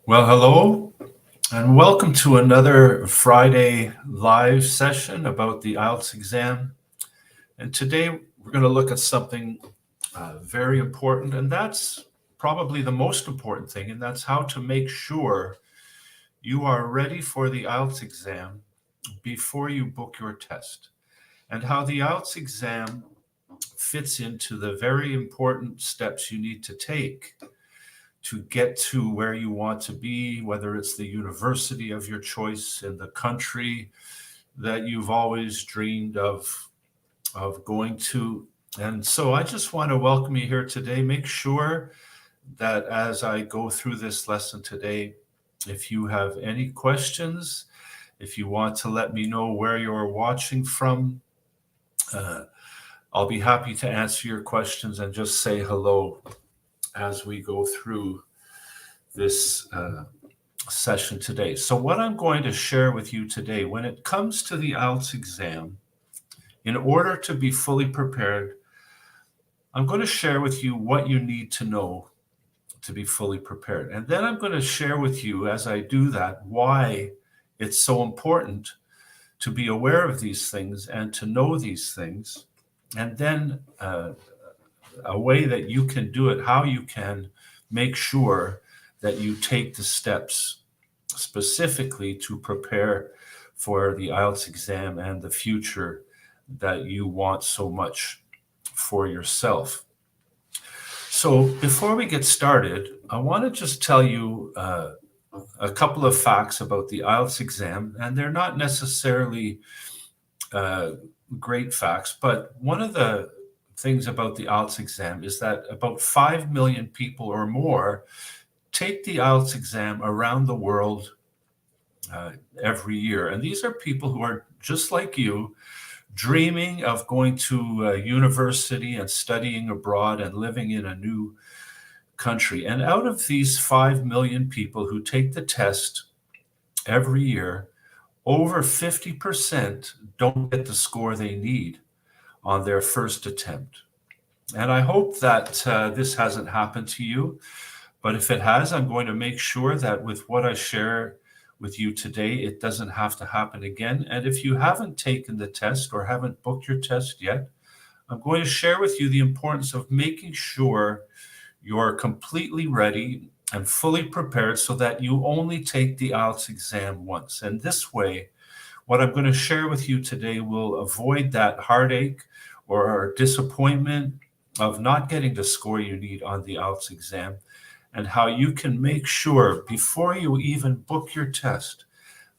Well, hello, and welcome to another Friday live session about the IELTS exam. And today we're going to look at something very important, and that's probably the most important thing, and that's how to make sure you are ready for the IELTS exam before you book your test, and how the IELTS exam fits into the very important steps you need to take to get to where you want to be, whether it's the university of your choice in the country that you've always dreamed of going to. And so I just want to welcome you here today. Make sure that as I go through this lesson today, if you have any questions, if you want to let me know where you're watching from, uh, I'll be happy to answer your questions and just say hello as we go through this session today. So what I'm going to share with you today, when it comes to the IELTS exam, in order to be fully prepared, I'm going to share with you what you need to know to be fully prepared. And then I'm going to share with you, as I do that, why it's so important to be aware of these things and to know these things. And then a way that you can do it, how you can make sure that you take the steps specifically to prepare for the IELTS exam and the future that you want so much for yourself. So before we get started, I want to just tell you a couple of facts about the IELTS exam, and they're not necessarily uh, great facts, but one of the things about the IELTS exam is that about 5 million people or more take the IELTS exam around the world every year. And these are people who are just like you, dreaming of going to a university and studying abroad and living in a new country. And out of these 5 million people who take the test every year, over 50% don't get the score they need on their first attempt. And I hope that this hasn't happened to you. But if it has, I'm going to make sure that with what I share with you today, it doesn't have to happen again. And if you haven't taken the test or haven't booked your test yet, I'm going to share with you the importance of making sure you're completely ready and fully prepared so that you only take the IELTS exam once. And this way, what I'm going to share with you today will avoid that heartache or disappointment of not getting the score you need on the IELTS exam, and how you can make sure before you even book your test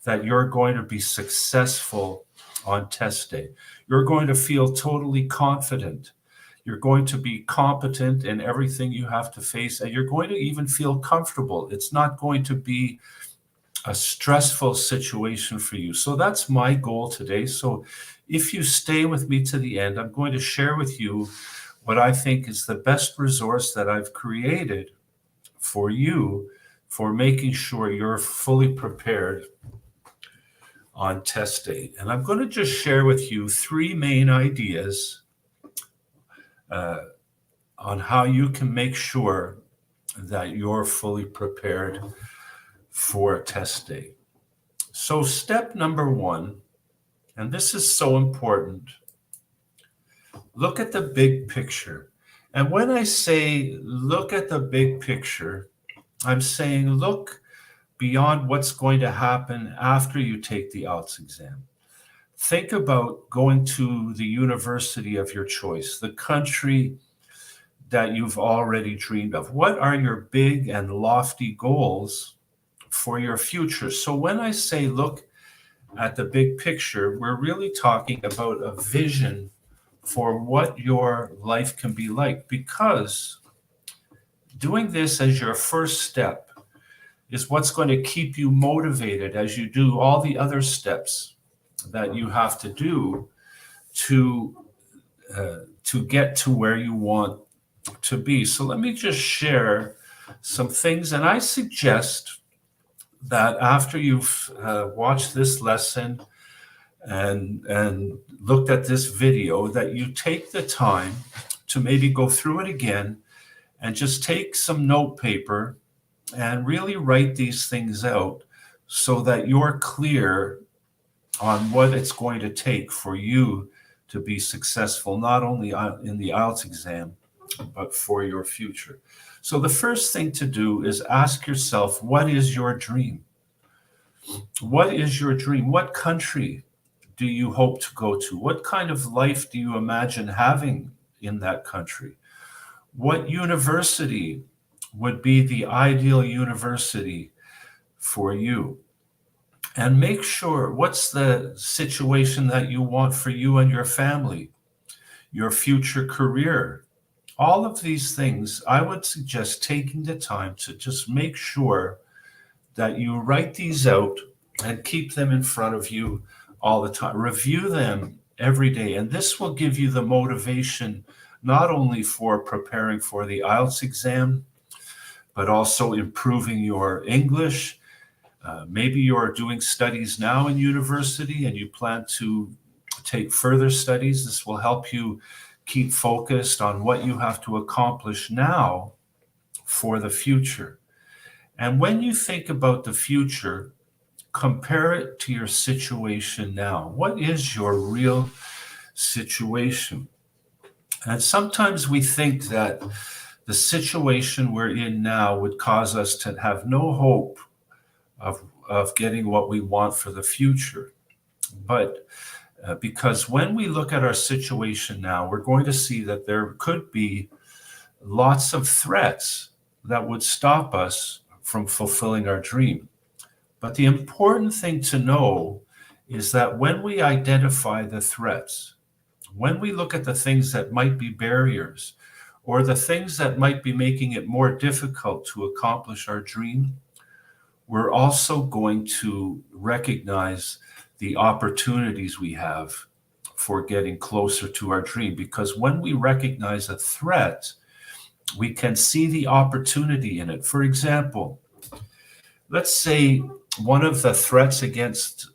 that you're going to be successful on test day. You're going to feel totally confident. You're going to be competent in everything you have to face, and you're going to even feel comfortable. It's not going to be a stressful situation for you. So that's my goal today. So if you stay with me to the end, I'm going to share with you what I think is the best resource that I've created for you for making sure you're fully prepared on test day. And I'm going to just share with you three main ideas on how you can make sure that you're fully prepared for test day. So step number one, and this is so important, look at the big picture. And when I say look at the big picture, I'm saying look beyond what's going to happen after you take the IELTS exam. Think about going to the university of your choice, the country that you've already dreamed of. What are your big and lofty goals for your future? So when I say look at the big picture, we're really talking about a vision for what your life can be like, because doing this as your first step is what's going to keep you motivated as you do all the other steps that you have to do to get to where you want to be. So let me just share some things, and I suggest that after you've watched this lesson and looked at this video, that you take the time to maybe go through it again and just take some note paper and really write these things out so that you're clear on what it's going to take for you to be successful, not only in the IELTS exam, but for your future. So the first thing to do is ask yourself, what is your dream? What is your dream? What country do you hope to go to? What kind of life do you imagine having in that country? What university would be the ideal university for you? And make sure what's the situation that you want for you and your family, your future career. All of these things, I would suggest taking the time to just make sure that you write these out and keep them in front of you all the time. Review them every day. And this will give you the motivation not only for preparing for the IELTS exam, but also improving your English. Maybe you're doing studies now in university and you plan to take further studies. This will help you keep focused on what you have to accomplish now for the future. And when you think about the future, compare it to your situation now. What is your real situation? And sometimes we think that the situation we're in now would cause us to have no hope of getting what we want for the future. But because when we look at our situation now, we're going to see that there could be lots of threats that would stop us from fulfilling our dream. But the important thing to know is that when we identify the threats, when we look at the things that might be barriers or the things that might be making it more difficult to accomplish our dream, we're also going to recognize the opportunities we have for getting closer to our dream. Because when we recognize a threat, we can see the opportunity in it. For example, let's say one of the threats against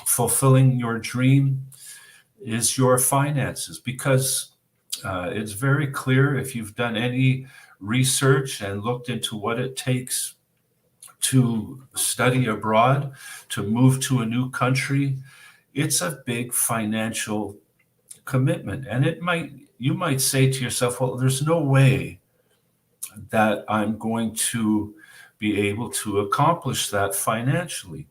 fulfilling your dream is your finances, because it's very clear if you've done any research and looked into what it takes to study abroad, to move to a new country, it's a big financial commitment. And you might say to yourself, well, there's no way that I'm going to be able to accomplish that financially.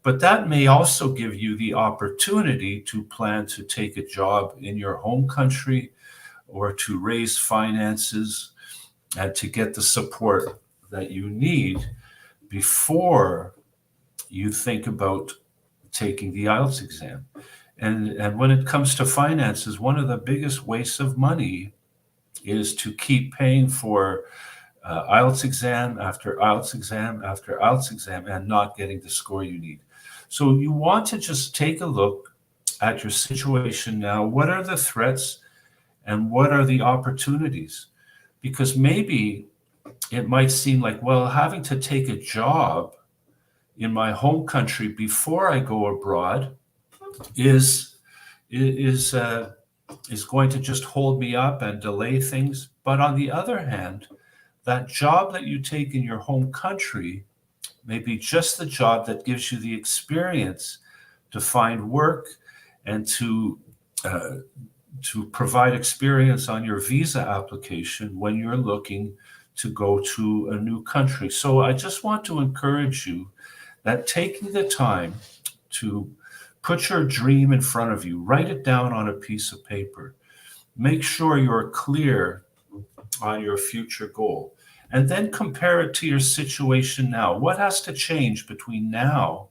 But that may also give you the opportunity to plan to take a job in your home country or to raise finances and to get the support that you need before you think about taking the IELTS exam. And when it comes to finances, one of the biggest wastes of money is to keep paying for IELTS exam after IELTS exam after IELTS exam and not getting the score you need. So you want to just take a look at your situation now. What are the threats and what are the opportunities? Because maybe it might seem like, well, having to take a job in my home country before I go abroad is going to just hold me up and delay things. But on the other hand, that job that you take in your home country may be just the job that gives you the experience to find work and to provide experience on your visa application when you're looking to go to a new country. So I just want to encourage you that taking the time to put your dream in front of you, write it down on a piece of paper, make sure you're clear on your future goal, and then compare it to your situation now. What has to change between now?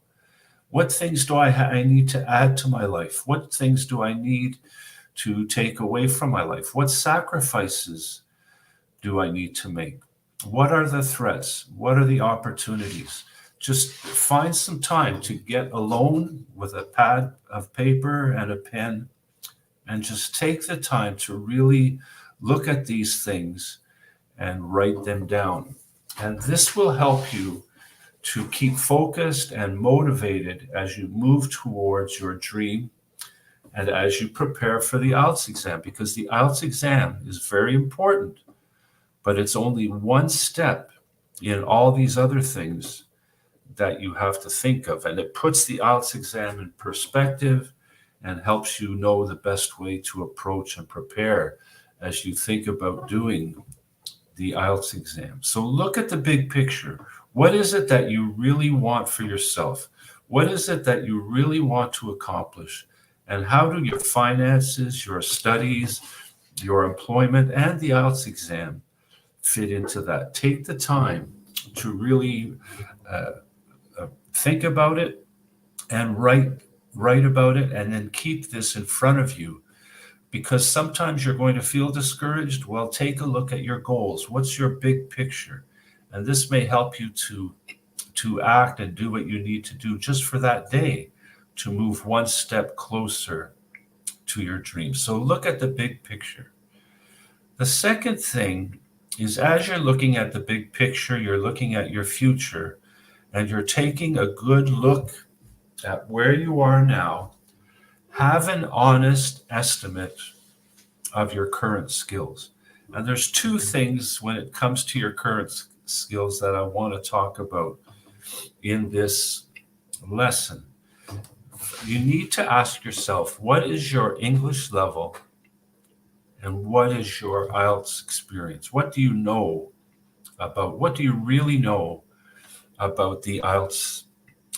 What things do I need to add to my life? What things do I need to take away from my life? What sacrifices do I need to make? What are the threats? What are the opportunities? Just find some time to get alone with a pad of paper and a pen and just take the time to really look at these things and write them down. And this will help you to keep focused and motivated as you move towards your dream and as you prepare for the IELTS exam, because the IELTS exam is very important, but it's only one step in all these other things that you have to think of. And it puts the IELTS exam in perspective and helps you know the best way to approach and prepare as you think about doing the IELTS exam. So look at the big picture. What is it that you really want for yourself? What is it that you really want to accomplish? And how do your finances, your studies, your employment, and the IELTS exam fit into that? Take the time to really think about it and write about it, and then keep this in front of you, because sometimes you're going to feel discouraged. Well, take a look at your goals. What's your big picture? And this may help you to act and do what you need to do just for that day to move one step closer to your dreams. So look at the big picture. The second thing is, as you're looking at the big picture, you're looking at your future, and you're taking a good look at where you are now. Have an honest estimate of your current skills. And there's two things when it comes to your current skills that I want to talk about in this lesson. You need to ask yourself, what is your English level and what is your IELTS experience? What do you know about, what do you really know about the IELTS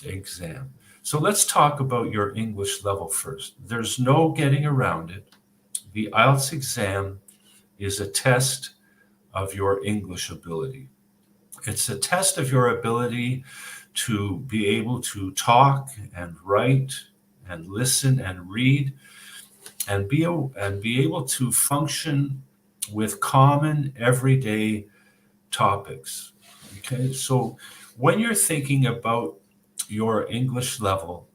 exam? So let's talk about your English level first. There's no getting around it. The IELTS exam is a test of your English ability. It's a test of your ability to be able to talk and write and listen and read and be able to function with common everyday topics. Okay, so when you're thinking about your English level,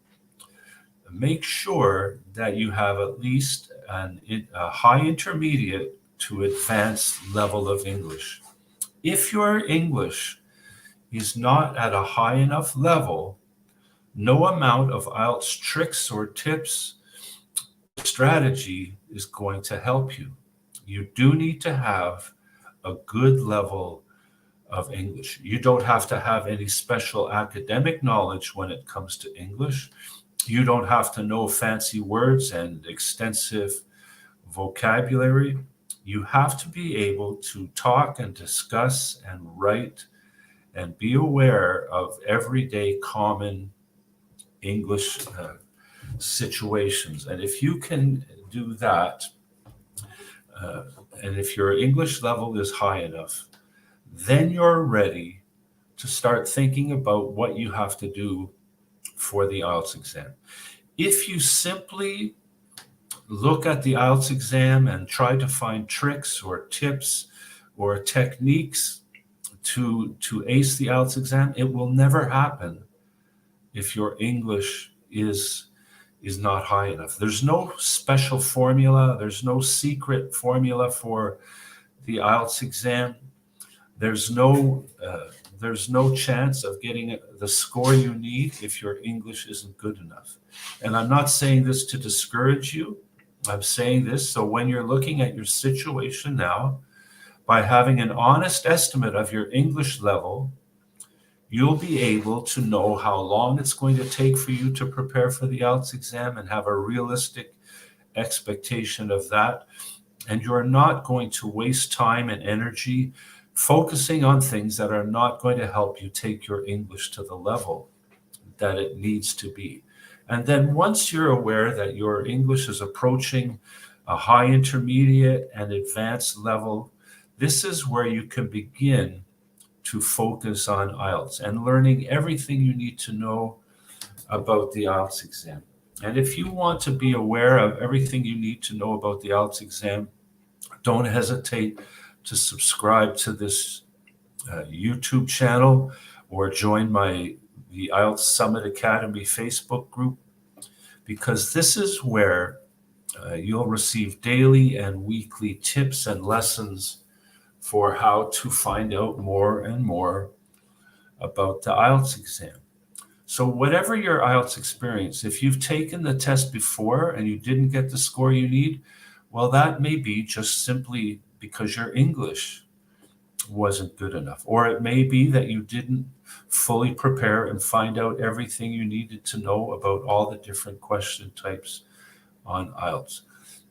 make sure that you have at least a high intermediate to advanced level of English. If your English is not at a high enough level, no amount of IELTS tricks or tips, strategy is going to help you. You do need to have a good level of English. You don't have to have any special academic knowledge when it comes to English. You don't have to know fancy words and extensive vocabulary. You have to be able to talk and discuss and write and be aware of everyday common English situations. And if you can do that, and if your English level is high enough, then you're ready to start thinking about what you have to do for the IELTS exam. If you simply look at the IELTS exam and try to find tricks or tips or techniques to ace the IELTS exam, it will never happen if your English is not high enough. There's no special formula. There's no secret formula for the IELTS exam. There's no chance of getting the score you need if your English isn't good enough. And I'm not saying this to discourage you. I'm saying this so when you're looking at your situation now, by having an honest estimate of your English level, you'll be able to know how long it's going to take for you to prepare for the IELTS exam and have a realistic expectation of that. And you're not going to waste time and energy focusing on things that are not going to help you take your English to the level that it needs to be. And then once you're aware that your English is approaching a high intermediate and advanced level, this is where you can begin to focus on IELTS and learning everything you need to know about the IELTS exam. And if you want to be aware of everything you need to know about the IELTS exam, don't hesitate to subscribe to this YouTube channel or join the IELTS Summit Academy Facebook group, because this is where you'll receive daily and weekly tips and lessons for how to find out more and more about the IELTS exam. So whatever your IELTS experience, if you've taken the test before and you didn't get the score you need, well, that may be just simply because your English wasn't good enough. Or it may be that you didn't fully prepare and find out everything you needed to know about all the different question types on IELTS.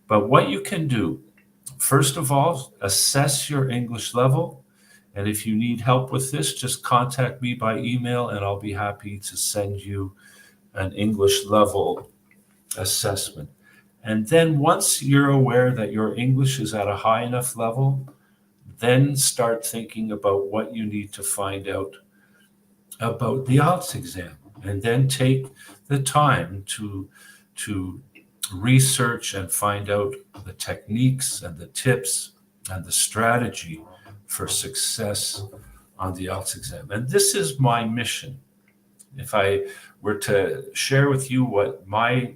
But what you can do, first of all, assess your English level. And if you need help with this, just contact me by email and I'll be happy to send you an English level assessment. And then once you're aware that your English is at a high enough level, then start thinking about what you need to find out about the IELTS exam. And then take the time to research and find out the techniques and the tips and the strategy for success on the IELTS exam. And this is my mission. If I were to share with you what my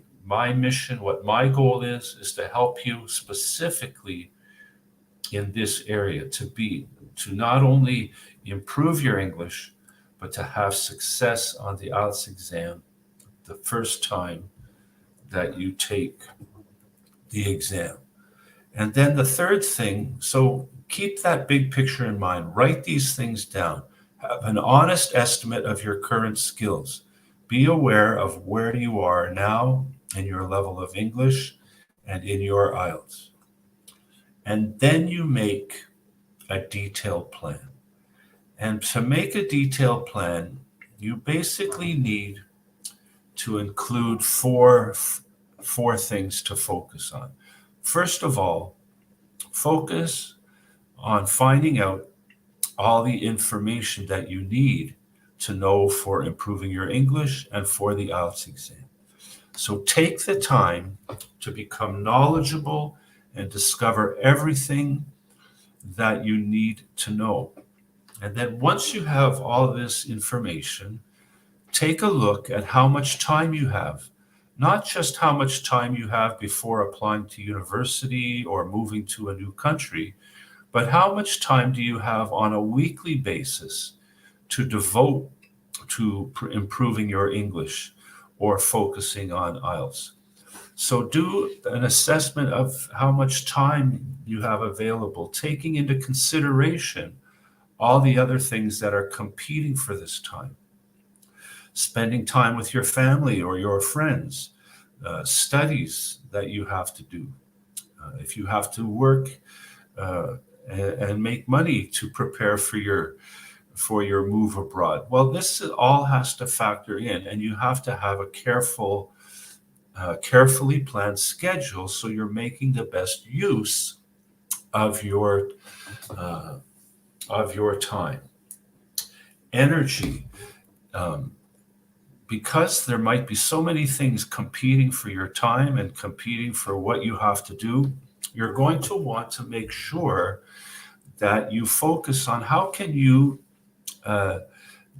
mission, what my goal is to help you specifically in this area to not only improve your English, but to have success on the IELTS exam the first time that you take the exam. And then the third thing, so keep that big picture in mind. Write these things down. Have an honest estimate of your current skills. Be aware of where you are now in your level of English and in your IELTS. And then you make a detailed plan. And to make a detailed plan, you basically need to include four things to focus on. First of all, focus on finding out all the information that you need to know for improving your English and for the IELTS exam. So take the time to become knowledgeable and discover everything that you need to know. And then once you have all this information, take a look at how much time you have. Not just how much time you have before applying to university or moving to a new country, but how much time do you have on a weekly basis to devote to improving your English or focusing on IELTS. So do an assessment of how much time you have available, taking into consideration all the other things that are competing for this time. Spending time with your family or your friends, studies that you have to do. If you have to work and make money to prepare for your move abroad. Well, this all has to factor in, and you have to have a carefully planned schedule so you're making the best use of your time. Energy. Because there might be so many things competing for your time and competing for what you have to do, you're going to want to make sure that you focus on how can you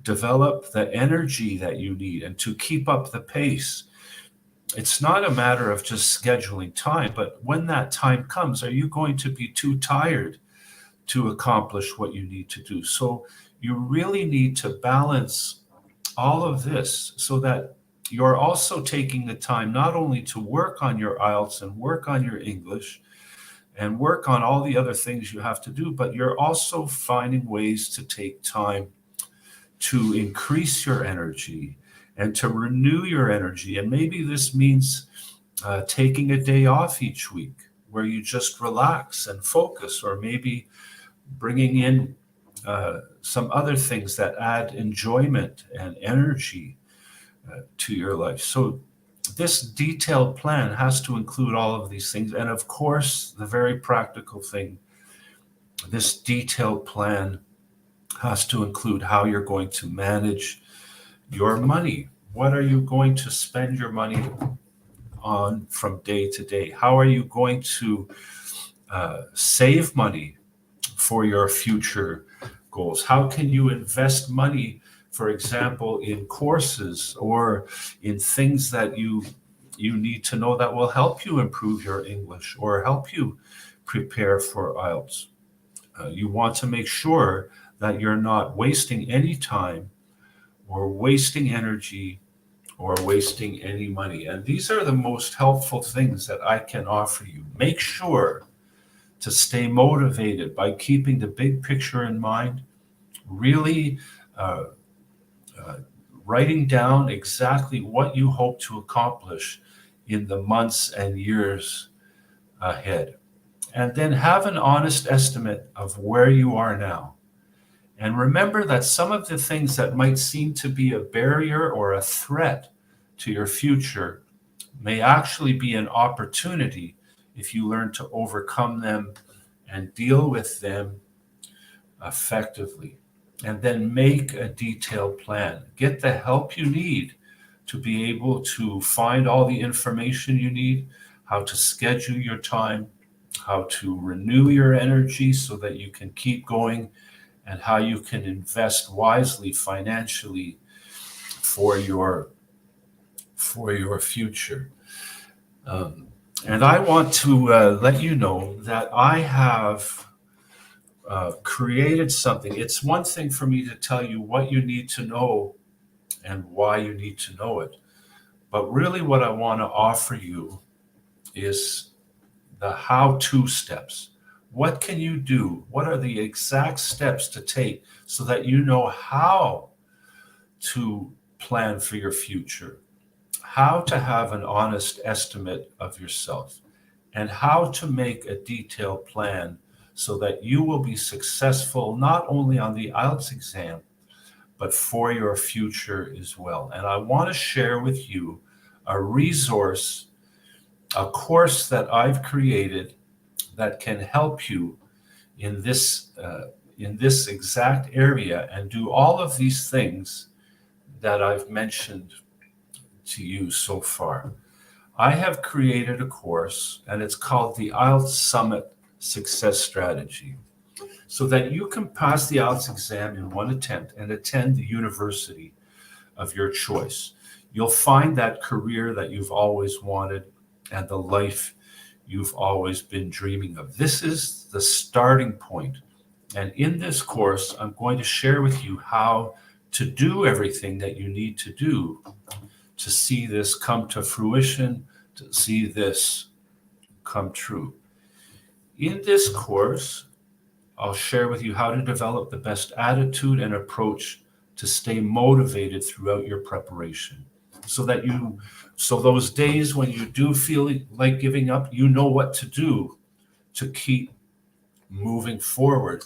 develop the energy that you need and to keep up the pace. It's not a matter of just scheduling time, but when that time comes, are you going to be too tired to accomplish what you need to do? So you really need to balance all of this so that you're also taking the time not only to work on your IELTS and work on your English and work on all the other things you have to do, but you're also finding ways to take time to increase your energy and to renew your energy. And maybe this means taking a day off each week where you just relax and focus, or maybe bringing in some other things that add enjoyment and energy to your life. So this detailed plan has to include all of these things. And of course, the very practical thing, this detailed plan has to include how you're going to manage your money. What are you going to spend your money on from day to day? How are you going to save money for your future goals? How can you invest money, for example, in courses or in things that you need to know that will help you improve your English or help you prepare for IELTS? You want to make sure that you're not wasting any time or wasting energy or wasting any money. And these are the most helpful things that I can offer you. Make sure to stay motivated by keeping the big picture in mind, really uh, uh, writing down exactly what you hope to accomplish in the months and years ahead. And then have an honest estimate of where you are now. And remember that some of the things that might seem to be a barrier or a threat to your future may actually be an opportunity if you learn to overcome them and deal with them effectively. And then make a detailed plan. Get the help you need to be able to find all the information you need, how to schedule your time, how to renew your energy so that you can keep going, and how you can invest wisely financially for your future. Um, and I want to let you know that I have created something. It's one thing for me to tell you what you need to know and why you need to know it. But really, what I want to offer you is the how to steps. What can you do? What are the exact steps to take so that you know how to plan for your future, how to have an honest estimate of yourself, and how to make a detailed plan so that you will be successful not only on the IELTS exam, but for your future as well. And I want to share with you a resource, a course that I've created that can help you in this exact area and do all of these things that I've mentioned to you so far. I have created a course, and it's called the IELTS Summit Success Strategy, so that you can pass the IELTS exam in one attempt and attend the university of your choice. You'll find that career that you've always wanted and the life you've always been dreaming of. This is the starting point. And in this course, I'm going to share with you how to do everything that you need to do to see this come to fruition, to see this come true. In this course, I'll share with you how to develop the best attitude and approach to stay motivated throughout your preparation. So those days when you do feel like giving up, you know what to do to keep moving forward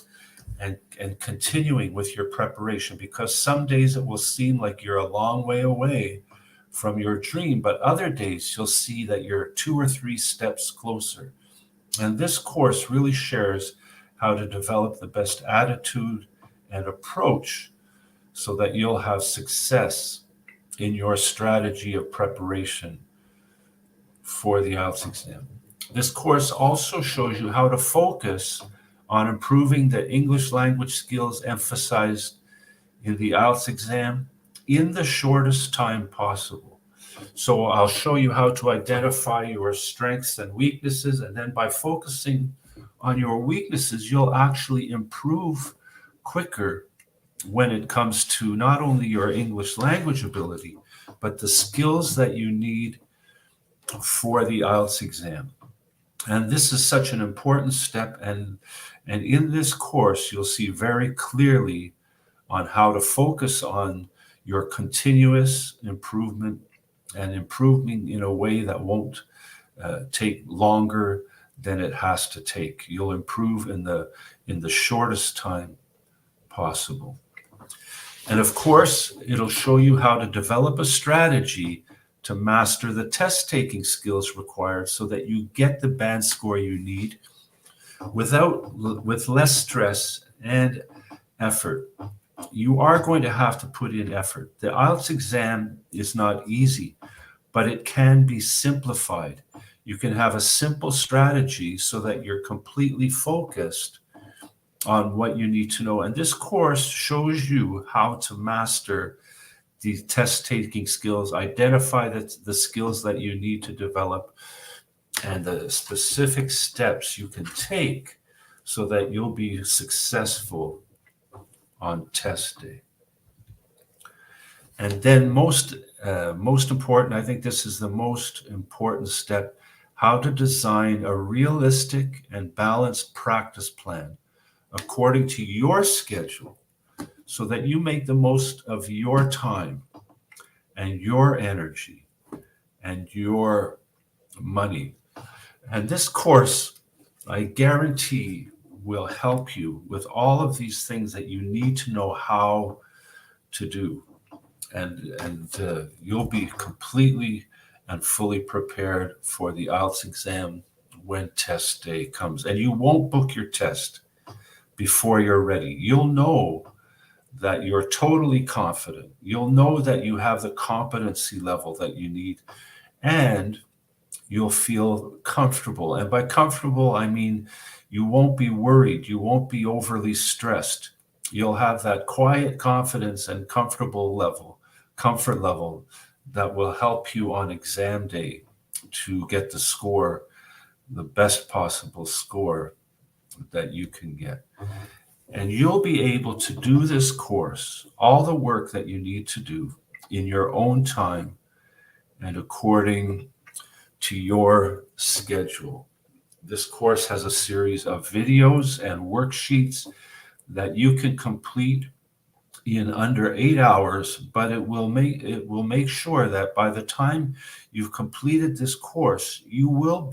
and continuing with your preparation, because some days it will seem like you're a long way away from your dream, but other days you'll see that you're 2 or 3 steps closer. And this course really shares how to develop the best attitude and approach so that you'll have success in your strategy of preparation for the IELTS exam. This course also shows you how to focus on improving the English language skills emphasized in the IELTS exam in the shortest time possible. So I'll show you how to identify your strengths and weaknesses, and then by focusing on your weaknesses, you'll actually improve quicker when it comes to not only your English language ability, but the skills that you need for the IELTS exam. And this is such an important step. And in this course, you'll see very clearly on how to focus on your continuous improvement and improving in a way that won't take longer than it has to take. You'll improve in the shortest time possible. And of course, it'll show you how to develop a strategy to master the test-taking skills required so that you get the band score you need with less stress and effort. You are going to have to put in effort. The IELTS exam is not easy, but it can be simplified. You can have a simple strategy so that you're completely focused on what you need to know. And this course shows you how to master the test-taking skills, identify the skills that you need to develop, and the specific steps you can take so that you'll be successful on test day. And then most important, I think this is the most important step, how to design a realistic and balanced practice plan according to your schedule so that you make the most of your time and your energy and your money. And this course, I guarantee, will help you with all of these things that you need to know how to do. And you'll be completely and fully prepared for the IELTS exam when test day comes. And you won't book your test before you're ready. You'll know that you're totally confident. You'll know that you have the competency level that you need, and you'll feel comfortable. And by comfortable, I mean you won't be worried. You won't be overly stressed. You'll have that quiet confidence and comfort level that will help you on exam day to get the score, the best possible score that you can get. And you'll be able to do this course, all the work that you need to do in your own time and according to your schedule. This course has a series of videos and worksheets that you can complete in under 8 hours, but it will make sure that by the time you've completed this course, you will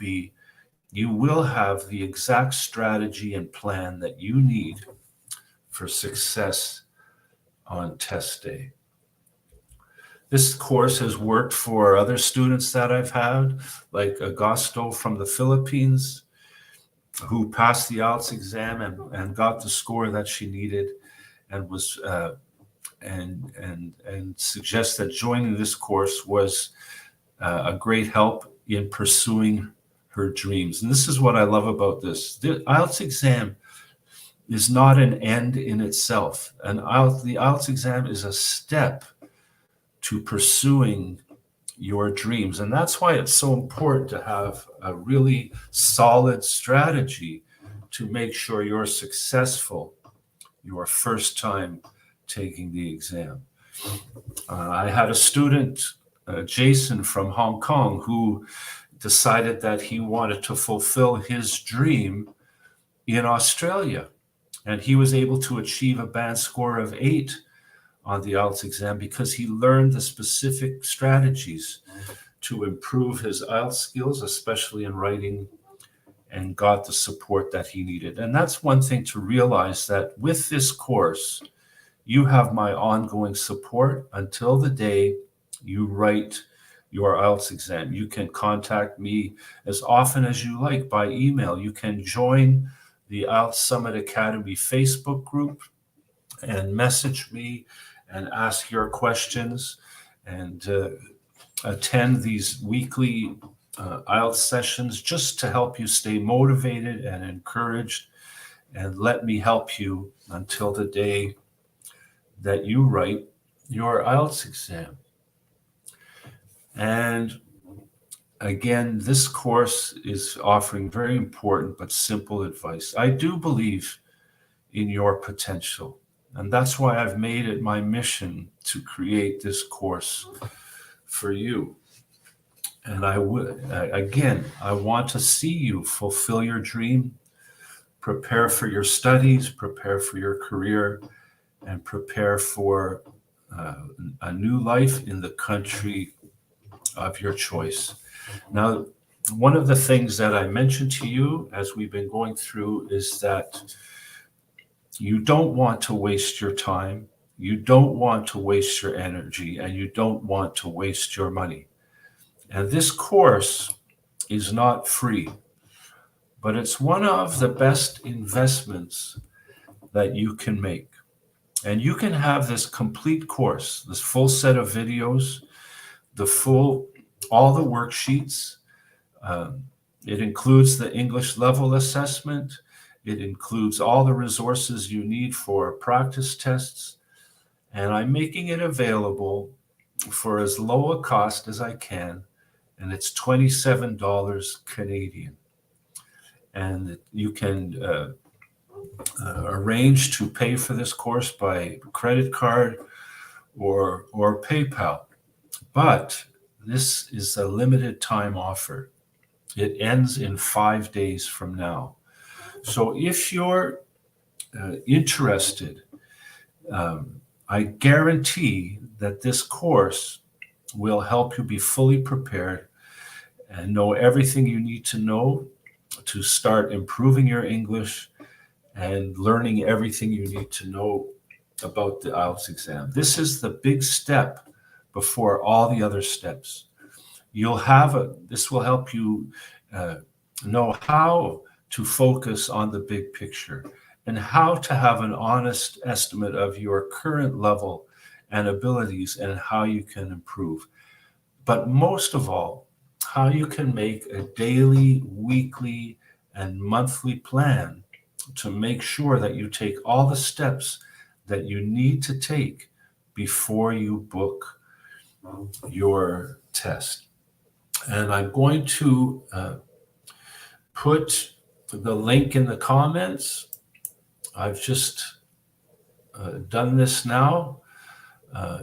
have the exact strategy and plan that you need for success on test day. This course has worked for other students that I've had, like Agosto from the Philippines, who passed the IELTS exam and got the score that she needed, and was and suggests that joining this course was a great help in pursuing her dreams. And this is what I love about this. The IELTS exam is not an end in itself. The IELTS exam is a step to pursuing your dreams. And that's why it's so important to have a really solid strategy to make sure you're successful your first time taking the exam. I had a student, Jason from Hong Kong, who decided that he wanted to fulfill his dream in Australia. And he was able to achieve a band score of 8 on the IELTS exam because he learned the specific strategies to improve his IELTS skills, especially in writing, and got the support that he needed. And that's one thing to realize, that with this course, you have my ongoing support until the day you write your IELTS exam. You can contact me as often as you like by email. You can join the IELTS Summit Academy Facebook group and message me and ask your questions, and attend these weekly IELTS sessions just to help you stay motivated and encouraged, and let me help you until the day that you write your IELTS exam. And again, this course is offering very important but simple advice. I do believe in your potential, and that's why I've made it my mission to create this course for you. And I want to see you fulfill your dream, prepare for your studies, prepare for your career, and prepare for a new life in the country of your choice. Now, one of the things that I mentioned to you as we've been going through is that you don't want to waste your time, you don't want to waste your energy, and you don't want to waste your money. And this course is not free, but it's one of the best investments that you can make. And you can have this complete course, this full set of videos, all the worksheets. It includes the English level assessment. It includes all the resources you need for practice tests. And I'm making it available for as low a cost as I can. And it's $27 Canadian. And you can arrange to pay for this course by credit card or PayPal. But this is a limited time offer. It ends in 5 days from now. So if you're interested, I guarantee that this course will help you be fully prepared and know everything you need to know to start improving your English and learning everything you need to know about the IELTS exam. This is the big step before all the other steps. This will help you know how to focus on the big picture and how to have an honest estimate of your current level and abilities and how you can improve. But most of all, how you can make a daily, weekly, and monthly plan to make sure that you take all the steps that you need to take before you book your test. And I'm going to put the link in the comments. I've just done this now.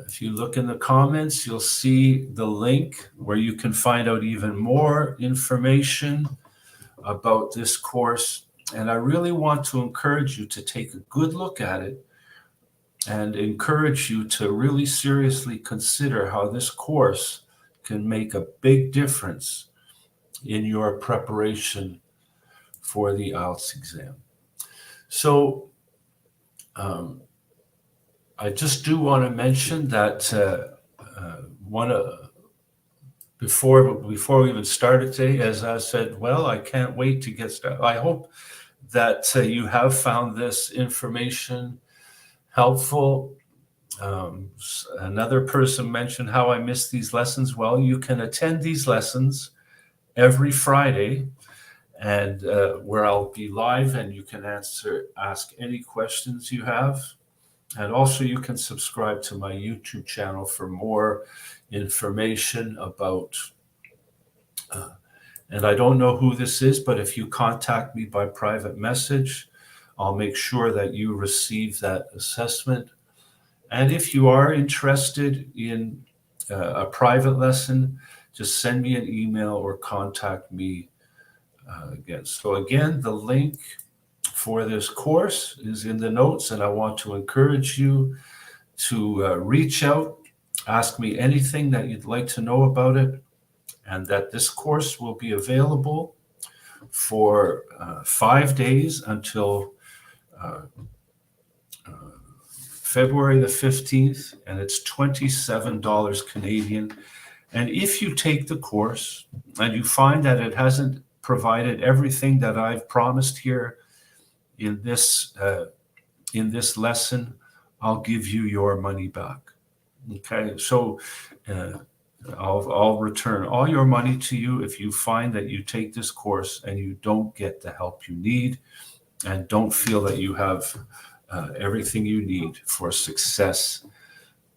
If you look in the comments, you'll see the link where you can find out even more information about this course. And I really want to encourage you to take a good look at it and encourage you to really seriously consider how this course can make a big difference in your preparation for the IELTS exam. So I just do want to mention that before we even started today, as I said, well, I can't wait to get started. I hope that you have found this information helpful. Another person mentioned how I miss these lessons. Well, you can attend these lessons every Friday, and where I'll be live, and you can ask any questions you have. And also you can subscribe to my YouTube channel for more information about, and I don't know who this is, but if you contact me by private message, I'll make sure that you receive that assessment. And if you are interested in a private lesson, just send me an email or contact me again. So again, the link for this course is in the notes, and I want to encourage you to reach out, ask me anything that you'd like to know about it, and that this course will be available for 5 days until February the 15th, and it's $27 Canadian. And if you take the course and you find that it hasn't provided everything that I've promised here in this lesson, I'll give you your money back. Okay, so I'll return all your money to you if you find that you take this course and you don't get the help you need and don't feel that you have everything you need for success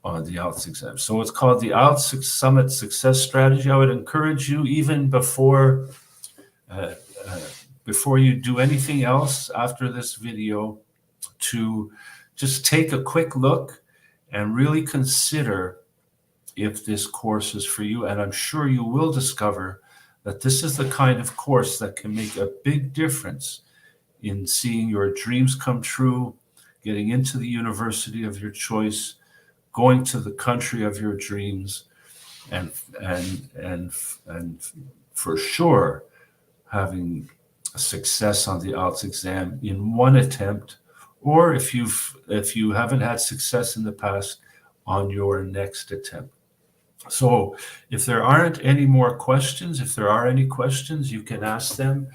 on the IELTS exam. So it's called the IELTS Summit Success Strategy. I would encourage you, even before you do anything else after this video, to just take a quick look and really consider if this course is for you. And I'm sure you will discover that this is the kind of course that can make a big difference in seeing your dreams come true, getting into the university of your choice, going to the country of your dreams, and for sure having success on the IELTS exam in one attempt, or if you haven't had success in the past, on your next attempt. So if there aren't any more questions, if there are any questions, you can ask them.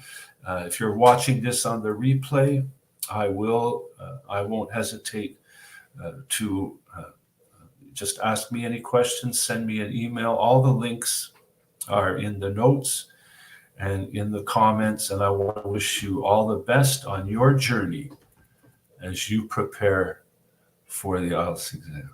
If you're watching this on the replay, I won't hesitate to just ask me any questions, send me an email. All the links are in the notes and in the comments, and I want to wish you all the best on your journey as you prepare for the IELTS exam.